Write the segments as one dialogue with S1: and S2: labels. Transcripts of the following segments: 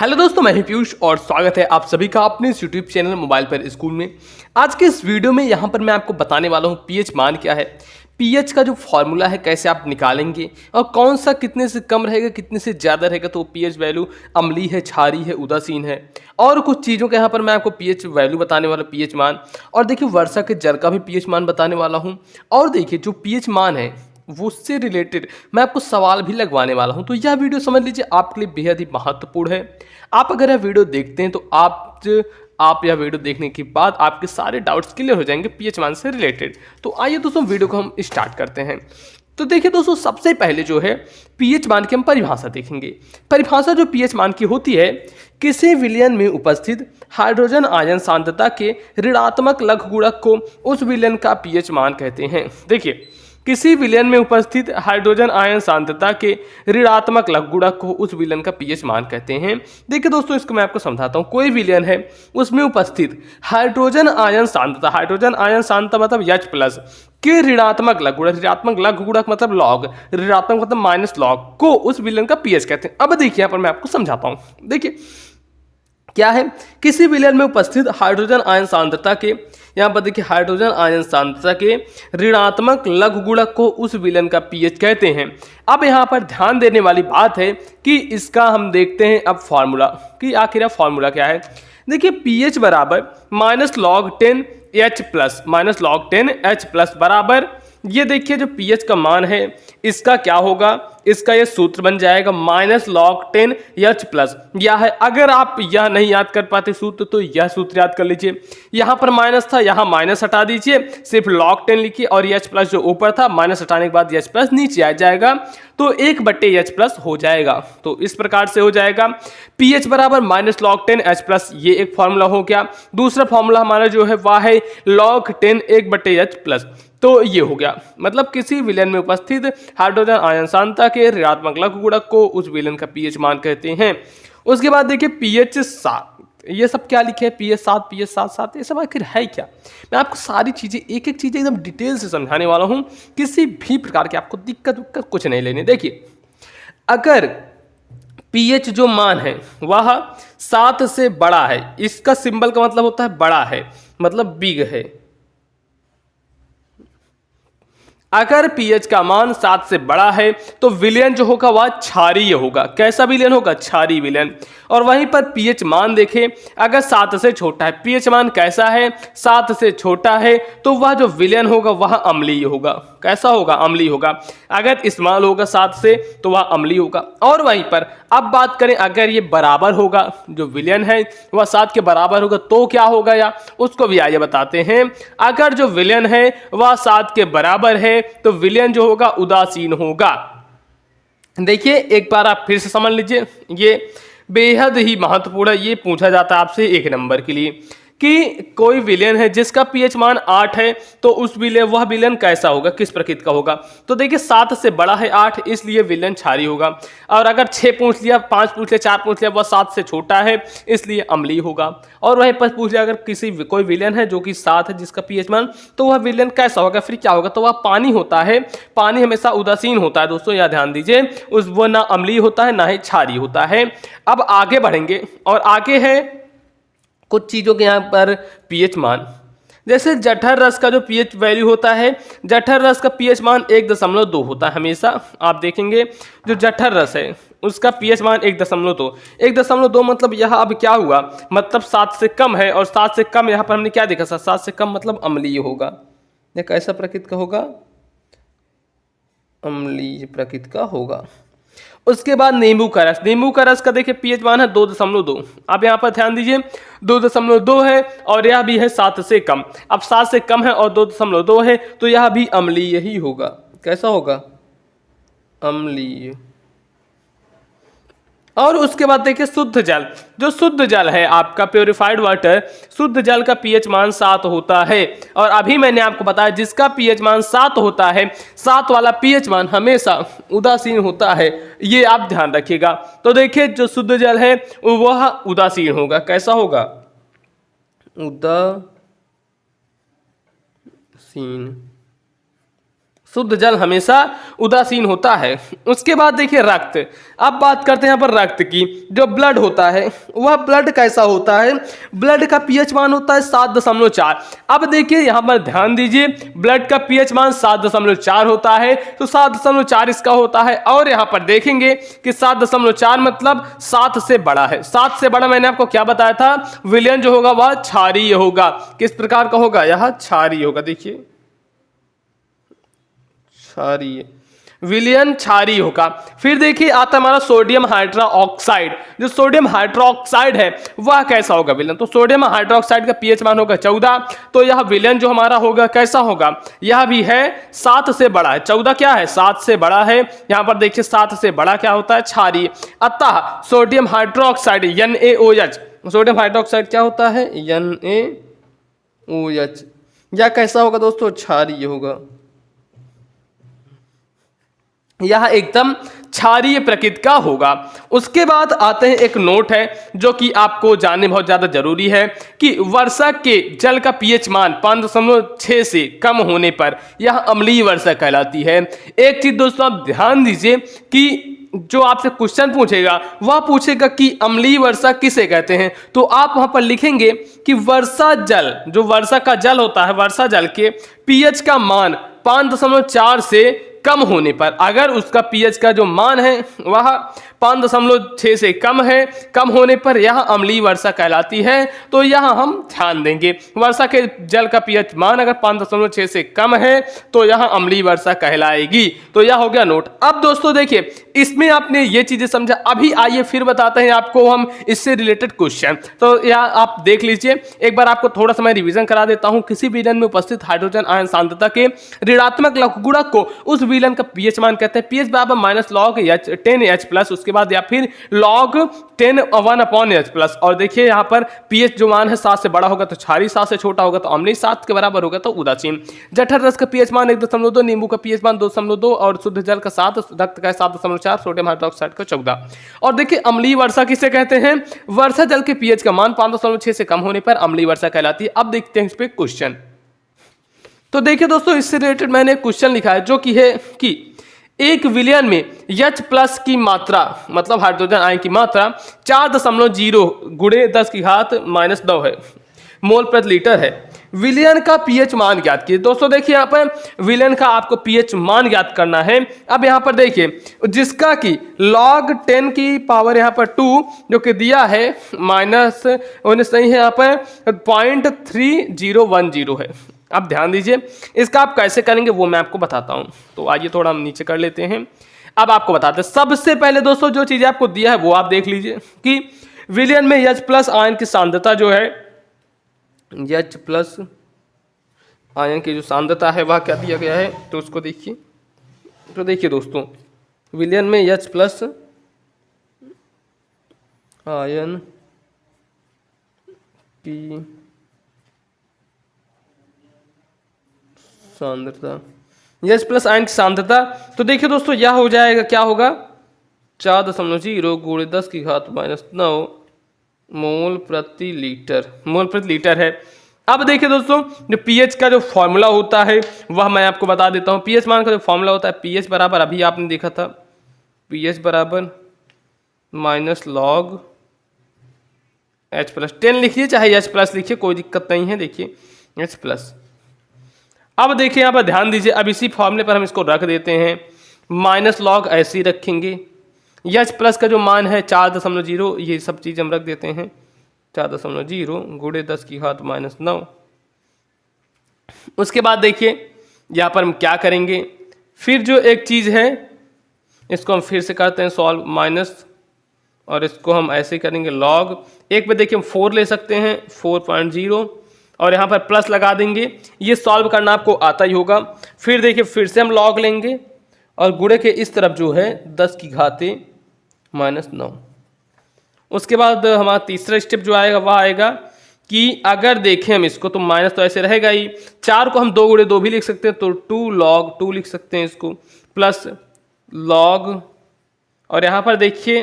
S1: Hello दोस्तों, मैं ही पीयूष और स्वागत है आप सभी का अपने इस यूट्यूब चैनल मोबाइल पर स्कूल में। आज के इस वीडियो में यहाँ पर मैं आपको बताने वाला हूँ पीएच मान क्या है, पीएच का जो फॉर्मूला है कैसे आप निकालेंगे और कौन सा कितने से कम रहेगा कितने से ज़्यादा रहेगा तो पीएच वैल्यू अम्लीय है, क्षारीय है, उदासीन है और कुछ चीज़ों के यहाँ पर मैं आपको पीएच वैल्यू बताने वाला पीएच मान और देखिए वर्षा के जल का भी पीएच मान बताने वाला हूँ। और देखिए जो पीएच मान है वो उससे रिलेटेड मैं आपको सवाल भी लगवाने वाला हूं, तो यह वीडियो समझ लीजिए आपके लिए बेहद ही महत्वपूर्ण है। आप अगर यह वीडियो देखते हैं तो आप यह वीडियो देखने के बाद आपके सारे डाउट्स क्लियर हो जाएंगे पीएच मान से रिलेटेड। तो आइए दोस्तों वीडियो को हम स्टार्ट करते हैं। तो देखिए दोस्तों, सबसे पहले जो है पीएच मान की हम परिभाषा देखेंगे। परिभाषा जो पीएच मान की होती है, किसी विलयन में उपस्थित हाइड्रोजन आयन सांद्रता के ऋणात्मक लघुगुणक को उस विलयन का पीएच मान कहते हैं। देखिए, किसी विलयन में उपस्थित हाइड्रोजन आयन सांद्रता के ऋणात्मक लघुगुणक को उस विलयन का पीएच मान कहते हैं। देखिए दोस्तों, इसको मैं आपको समझाता हूँ। कोई विलयन है उसमें उपस्थित हाइड्रोजन आयन सांद्रता मतलब H प्लस के ऋणात्मक लघुगुणक मतलब लॉग, ऋणात्मक मतलब माइनस लॉग को उस विलयन का पीएच कहते हैं। अब देखिए यहाँ पर मैं आपको समझाता हूँ। देखिए क्या है, किसी विलयन में उपस्थित हाइड्रोजन आयन सांद्रता के, यहाँ पर देखिए हाइड्रोजन आयन सांद्रता के ऋणात्मक लघुगुणक को उस विलयन का पीएच कहते हैं। अब यहाँ पर ध्यान देने वाली बात है कि इसका हम देखते हैं अब फॉर्मूला कि आखिर फॉर्मूला क्या है। देखिए पीएच बराबर -log10H+ बराबर, ये देखिए जो पीएच का मान है इसका क्या होगा, इसका ये सूत्र बन जाएगा -log10H+। यह है, अगर आप यह नहीं याद कर पाते सूत्र तो यह सूत्र याद कर लीजिए। यहाँ पर माइनस था, यहाँ माइनस हटा दीजिए, सिर्फ log10 लिखिए और H+ जो ऊपर था माइनस हटाने के बाद H+ नीचे आ जाएगा तो 1/H+ हो जाएगा। तो इस प्रकार से हो जाएगा pH बराबर -log10H+, ये एक फॉर्मूला हो गया। दूसरा फॉर्मूला हमारा जो है वह है log10 1/H+। तो ये हो गया, मतलब किसी विलयन में उपस्थित हाइड्रोजन आयन सांद्रता के ऋणात्मक लघुगुणक को उस विलयन का पीएच मान कहते हैं। उसके बाद देखिए पीएच 7, ये सब क्या लिखे हैं, पीएच 7 ये सब आखिर है क्या। मैं आपको सारी चीज़ें एक एक चीज़ एकदम डिटेल से समझाने वाला हूँ, किसी भी प्रकार की आपको दिक्कत कुछ नहीं लेनी। देखिए अगर पीएच जो मान है वह 7 से बड़ा है, इसका सिंबल का मतलब होता है बड़ा है, मतलब बिग है। अगर पीएच का मान 7 से बड़ा है तो विलयन जो होगा वह क्षारीय होगा। कैसा विलयन होगा, क्षारीय विलयन। और वहीं पर पीएच मान देखें, अगर 7 से छोटा है, पीएच मान कैसा है, 7 से छोटा है, तो वह जो विलयन होगा वह अम्लीय होगा। कैसा होगा, अम्लीय होगा। अगर स्मॉल होगा 7 से तो वह अम्लीय होगा। और वहीं पर अब बात करें, अगर ये बराबर होगा, जो विलयन है वह 7 के बराबर होगा तो क्या होगा, या उसको भी आइए बताते हैं। अगर जो विलयन है वह 7 के बराबर है तो विलयन जो होगा उदासीन होगा। देखिए एक बार आप फिर से समझ लीजिए, ये बेहद ही महत्वपूर्ण है। ये पूछा जाता है आपसे 1 नंबर के लिए कि कोई विलयन है जिसका पीएच मान 8 है तो उस वह विलयन कैसा होगा, किस प्रकृति का होगा। तो देखिए 7 से बड़ा है 8, इसलिए विलयन क्षारीय होगा। और अगर 6 पूछ लिया, 5 पूछ लिया, 4 पूछ लिया, वह 7 से छोटा है इसलिए अम्लीय होगा। और वहीं पर पूछ लिया अगर कोई विलयन है जो कि 7 है जिसका पीएच मान, तो वह विलयन कैसा होगा, फिर क्या होगा, तो वह पानी होता है। पानी हमेशा उदासीन होता है दोस्तों, यह ध्यान दीजिए, वो ना अम्लीय होता है ना ही क्षारीय होता है। अब आगे बढ़ेंगे और आगे है कुछ चीज़ों के यहाँ पर पीएच मान, जैसे जठर रस का जो पीएच वैल्यू होता है, जठर रस का पीएच मान 1.2 होता है हमेशा। आप देखेंगे जो जठर रस है उसका पीएच मान 1.2 मतलब यह अब क्या हुआ, मतलब 7 से कम है। और 7 से कम यहाँ पर हमने क्या देखा, 7 से कम मतलब अम्लीय होगा। यह कैसा प्रकृति का होगा, अम्लीय प्रकृति का होगा। उसके बाद नींबू का रस का देखिए पीएच मान है 2.2। अब यहाँ पर ध्यान दीजिए 2.2 है और यह भी है 7 से कम। अब 7 से कम है और 2.2 है तो यह भी अम्लीय ही होगा। कैसा होगा, अम्लीय। और उसके बाद देखिए शुद्ध जल, जो शुद्ध जल है आपका प्योरीफाइड वाटर, शुद्ध जल का पीएच मान 7 होता है। और अभी मैंने आपको बताया जिसका पीएच मान 7 होता है, 7 वाला पीएच मान हमेशा उदासीन होता है, ये आप ध्यान रखिएगा। तो देखिए जो शुद्ध जल है वह उदासीन होगा। कैसा होगा, उदासीन। शुद्ध जल हमेशा उदासीन होता है। उसके बाद देखिए रक्त। अब बात करते हैं यहाँ पर रक्त की। जो ब्लड होता है वह ब्लड कैसा होता है? ब्लड का पीएच मान होता है 7.4। अब देखिए यहाँ पर ध्यान दीजिए, ब्लड का पीएच मान 7.4 होता है, तो 7.4 इसका होता है। और यहाँ पर देखेंगे कि 7.4 मतलब 7 से बड़ा है। 7 से बड़ा मैंने आपको क्या बताया था? विलयन जो होगा वह क्षारीय होगा। किस प्रकार का होगा? यह क्षारीय होगा। देखिए क्षारीय, विलयन क्षारीय होगा। फिर देखिए आता है हमारा सोडियम हाइड्रोक्साइड। जो सोडियम हाइड्रोक्साइड है वह कैसा होगा विलयन? तो सोडियम हाइड्रोक्साइड का पीएच मान होगा 14, तो यह विलयन जो हमारा होगा कैसा होगा? यह भी है 7 से बड़ा है। 14 क्या है? 7 से बड़ा है। यहां पर देखिए 7 से बड़ा क्या होता है? क्षारीय। अतः sodium hydroxide NaOH, sodium hydroxide क्या होता है? NaOH। यह कैसा होगा दोस्तों? क्षारीय होगा। यह एकदम क्षारीय प्रकृति का होगा। उसके बाद आते हैं एक नोट है जो कि आपको जानने बहुत ज्यादा जरूरी है कि वर्षा के जल का पीएच मान 5.6 से कम होने पर यह अम्लीय वर्षा कहलाती है। एक चीज दोस्तों आप ध्यान दीजिए कि जो आपसे क्वेश्चन पूछेगा वह पूछेगा कि अम्लीय वर्षा किसे कहते हैं, तो आप वहां पर लिखेंगे कि वर्षा जल, जो वर्षा का जल होता है, वर्षा जल के पीएच का मान 5.4 से कम होने पर, अगर उसका पीएच का जो मान है वह 5.6 से कम है, कम होने पर यह अम्लीय वर्षा कहलाती है। तो यह हम ध्यान देंगे, वर्षा के जल का पीएच मान अगर 5.6 से कम है तो यह अम्लीय वर्षा कहलाएगी। तो यह हो गया नोट। अब दोस्तों देखिए इसमें आपने ये चीजें समझा। अभी आइए फिर बताते हैं आपको हम इससे रिलेटेड क्वेश्चन। तो यह आप देख लीजिए, एक बार आपको थोड़ा सा मैं रिवीजन करा देता हूं। किसी विलयन में उपस्थित हाइड्रोजन आयन सांद्रता के ऋणात्मक लघुगुणक को उस विलयन का पीएच मान कहते हैं। पीएच बराबर -log 10H प्लस, उसके बाद या फिर log 1/H प्लस। और देखिए यहाँ पर पीएच जो मान है 7 से बड़ा होगा तो क्षारीय, 7 से छोटा होगा तो अम्लीय, 7 के बराबर होगा तो उदासीन। जठर रस का पीएच मान 1.2, नींबू का पीएच मान 2.2 और शुद्ध जल का 7, रक्त का 7.4, सोडियम हाइड्रोक्साइड का 14। और देखिए अम्लीय वर्षा किसे कहते हैं? वर्षा जल के पीएच का मान 5.6 से कम होने पर अम्लीय वर्षा कहलाती है। अब देखते हैं इस पे क्वेश्चन। तो देखिए दोस्तों इससे रिलेटेड मैंने एक क्वेश्चन लिखा है जो कि है कि एक विलयन में H प्लस की मात्रा, मतलब हाइड्रोजन आयन की मात्रा 4.0 गुणे 10⁻⁻9 है, मोल प्रति लीटर है। विलयन का पीएच मान ज्ञात कीजिए। दोस्तों देखिए यहाँ पर विलयन का आपको पीएच मान ज्ञात करना है। अब यहाँ पर देखिए जिसका कि log 10 की पावर यहाँ पर 2 जो कि दिया है माइनस सही है, यहाँ पर 0.3010 है। अब ध्यान दीजिए इसका आप कैसे करेंगे वो मैं आपको बताता हूं। तो आइए थोड़ा हम नीचे कर लेते हैं। अब आपको बताते हैं सबसे पहले दोस्तों जो चीजें आपको दिया है वो आप देख लीजिए कि विलयन में H प्लस आयन की सांद्रता जो है, H प्लस आयन की जो सांद्रता है वह क्या दिया गया है, तो उसको देखिए। तो देखिए दोस्तों विलयन में H प्लस आयन की सांद्रता, H प्लस आयन की सांद्रता, तो देखिए दोस्तों यह हो जाएगा, क्या होगा 4.0 गुणे 10⁻⁻9 मोल प्रति लीटर, मोल प्रति लीटर है। अब देखिए दोस्तों जो पीएच का जो फॉर्मूला होता है वह मैं आपको बता देता हूँ। पीएच मान का जो फॉर्मूला होता है, पीएच बराबर अभी आपने देखा था, पीएच बराबर -log H प्लस 10 लिखिए चाहे H प्लस लिखिए, कोई दिक्कत नहीं है। देखिए H प्लस। अब देखिए यहाँ पर ध्यान दीजिए, अब इसी फॉर्मूले पर हम इसको रख देते हैं, -log ऐसे ही रखेंगे। H प्लस का जो मान है 4.0, ये सब चीज़ हम रख देते हैं 4.0 गुणे 10⁻⁻9। उसके बाद देखिए यहाँ पर हम क्या करेंगे, फिर जो एक चीज़ है इसको हम फिर से करते हैं सॉल्व माइनस, और इसको हम ऐसे करेंगे log। एक पे देखिए हम 4 ले सकते हैं 4.0 और यहाँ पर प्लस लगा देंगे। ये सॉल्व करना आपको आता ही होगा। फिर देखिए फिर से हम log लेंगे और गुणे के इस तरफ जो है 10⁻⁻9। उसके बाद हमारा तीसरा स्टेप जो आएगा वह आएगा कि अगर देखें हम इसको तो माइनस तो ऐसे रहेगा ही, 4 को हम 2 गुणे 2 भी लिख सकते हैं तो 2 log 2 लिख सकते हैं इसको, प्लस log, और यहाँ पर देखिए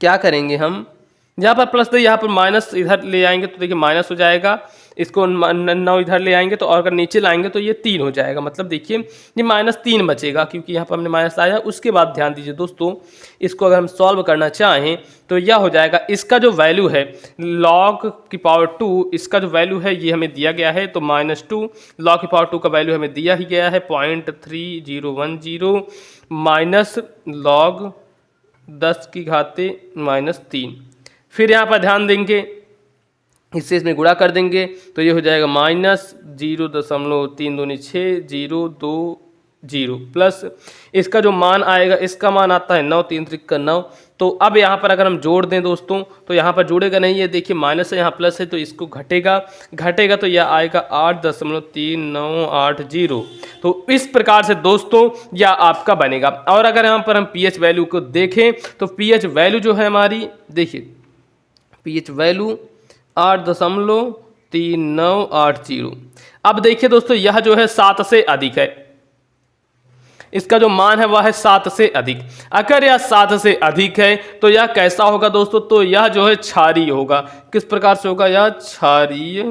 S1: क्या करेंगे हम यहाँ पर प्लस यहाँ पर माइनस इधर ले आएंगे तो देखिए माइनस हो जाएगा, इसको 9 इधर ले आएंगे तो और अगर नीचे लाएंगे तो ये 3 हो जाएगा। मतलब देखिए ये -3 बचेगा क्योंकि यहाँ पर हमने माइनस आया। उसके बाद ध्यान दीजिए दोस्तों, इसको अगर हम सॉल्व करना चाहें तो यह हो जाएगा, इसका जो वैल्यू है log की पावर 2, इसका जो वैल्यू है ये हमें दिया गया है, तो -2 log की पावर 2 का वैल्यू हमें दिया ही गया है 0.3010 माइनस log 10 की घाते -3। फिर यहाँ पर ध्यान देंगे, इससे इसमें गुणा कर देंगे तो ये हो जाएगा -0.326020 प्लस इसका जो मान आएगा, इसका मान आता है 9, 3 त्रिक का 9। तो अब यहाँ पर अगर हम जोड़ दें दोस्तों तो यहाँ पर जोड़ेगा नहीं, ये देखिए माइनस है यहाँ प्लस है तो इसको घटेगा तो यह आएगा 8.3980। तो इस प्रकार से दोस्तों यह आपका बनेगा। और अगर यहाँ पर हम पीएच वैल्यू को देखें तो पीएच वैल्यू जो है हमारी, देखिए पीएच वैल्यू 8.3980। अब देखिए दोस्तों यह जो है 7 से अधिक है, इसका जो मान है वह है 7 से अधिक। अगर यह 7 से अधिक है तो यह कैसा होगा दोस्तों, तो यह जो है क्षारीय होगा। किस प्रकार से होगा, यह क्षारीय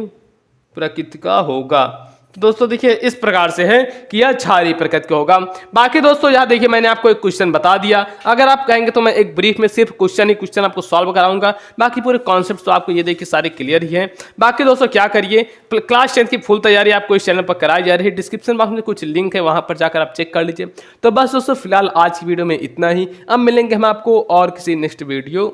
S1: प्रकृति का होगा। तो दोस्तों देखिए इस प्रकार से है कि यह क्षारीय प्रकृति का होगा। बाकी दोस्तों यहाँ देखिए मैंने आपको एक क्वेश्चन बता दिया, अगर आप कहेंगे तो मैं एक ब्रीफ में सिर्फ क्वेश्चन आपको सॉल्व कराऊंगा, बाकी पूरे कॉन्सेप्ट तो आपको ये देखिए सारे क्लियर ही हैं। बाकी दोस्तों क्या करिए, क्लास 10 की फुल तैयारी आपको इस चैनल पर कराई जा रही है, डिस्क्रिप्शन बॉक्स में कुछ लिंक है वहाँ पर जाकर आप चेक कर लीजिए। तो बस दोस्तों फिलहाल आज की वीडियो में इतना ही, अब मिलेंगे हम आपको और किसी नेक्स्ट वीडियो